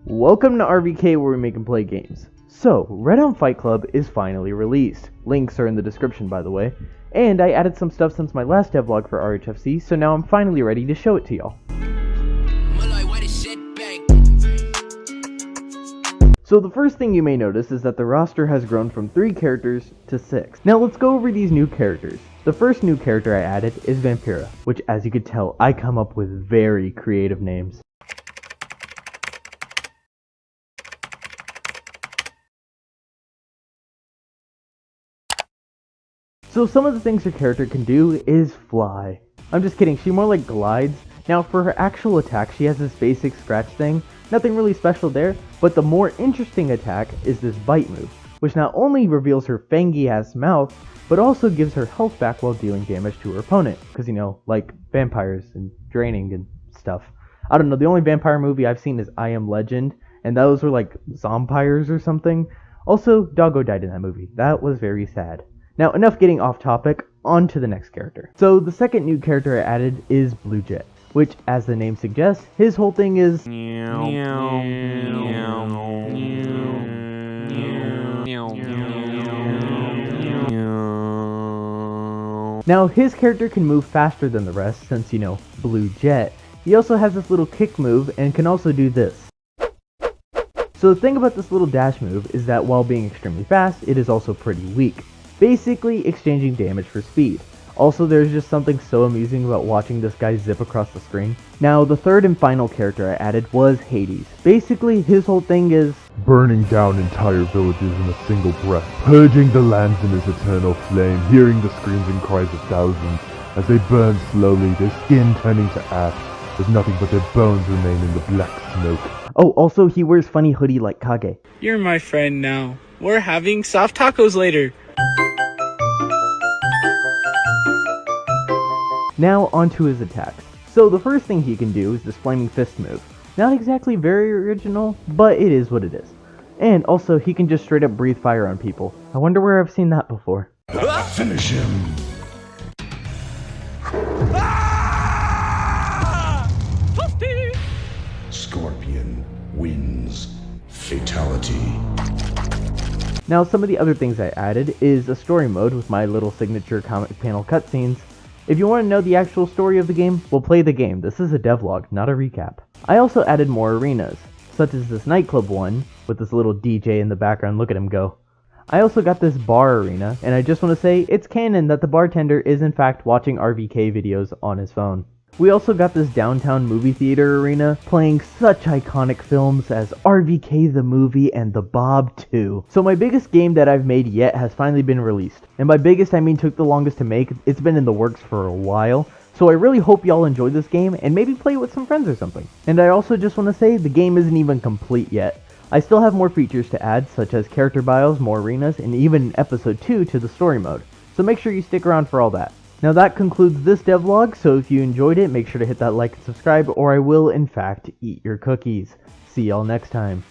Welcome to RVK, where we make and play games. So, Red Hound Fight Club is finally released. Links are in the description, by the way. And I added some stuff since my last devlog for RHFC, so now I'm finally ready to show it to y'all. Malloy, so the first thing you may notice is that the roster has grown from 3 characters to 6. Now let's go over these new characters. The first new character I added is Vampira, which, as you could tell, I come up with very creative names. So some of the things her character can do is fly. I'm just kidding, she more like glides. Now for her actual attack, she has this basic scratch thing. Nothing really special there, but the more interesting attack is this bite move, which not only reveals her fangy ass mouth, but also gives her health back while dealing damage to her opponent. Cause you know, like vampires and draining and stuff. I don't know, the only vampire movie I've seen is I Am Legend, and those were like zompires or something. Also, Doggo died in that movie. That was very sad. Now, enough getting off topic, on to the next character. So, the second new character I added is Blue Jet, which, as the name suggests, his whole thing is... Now, his character can move faster than the rest, since, you know, Blue Jet. He also has this little kick move, and can also do this. So the thing about this little dash move is that while being extremely fast, it is also pretty weak. Basically exchanging damage for speed. Also, there's just something so amusing about watching this guy zip across the screen. Now, the third and final character I added was Hades. Basically, his whole thing is burning down entire villages in a single breath, purging the lands in his eternal flame, hearing the screams and cries of thousands as they burn slowly, their skin turning to ash, with nothing but their bones remain in the black smoke. Oh, also, he wears funny hoodie like Kage. You're my friend now. We're having soft tacos later. Now onto his attacks. So the first thing he can do is this flaming fist move. Not exactly very original, but it is what it is. And also he can just straight up breathe fire on people. I wonder where I've seen that before. Finish him! Scorpion wins. Fatality. Now some of the other things I added is a story mode with my little signature comic panel cutscenes. If you want to know the actual story of the game, we'll play the game. This is a devlog, not a recap. I also added more arenas, such as this nightclub one, with this little DJ in the background, look at him go. I also got this bar arena, and I just want to say, it's canon that the bartender is in fact watching RVK videos on his phone. We also got this downtown movie theater arena, playing such iconic films as RVK the Movie and The Bob 2. So my biggest game that I've made yet has finally been released. And by biggest I mean took the longest to make, it's been in the works for a while. So I really hope y'all enjoy this game and maybe play it with some friends or something. And I also just want to say, the game isn't even complete yet. I still have more features to add, such as character bios, more arenas, and even episode 2 to the story mode. So make sure you stick around for all that. Now that concludes this devlog, so if you enjoyed it, make sure to hit that like and subscribe, or I will in fact eat your cookies. See y'all next time.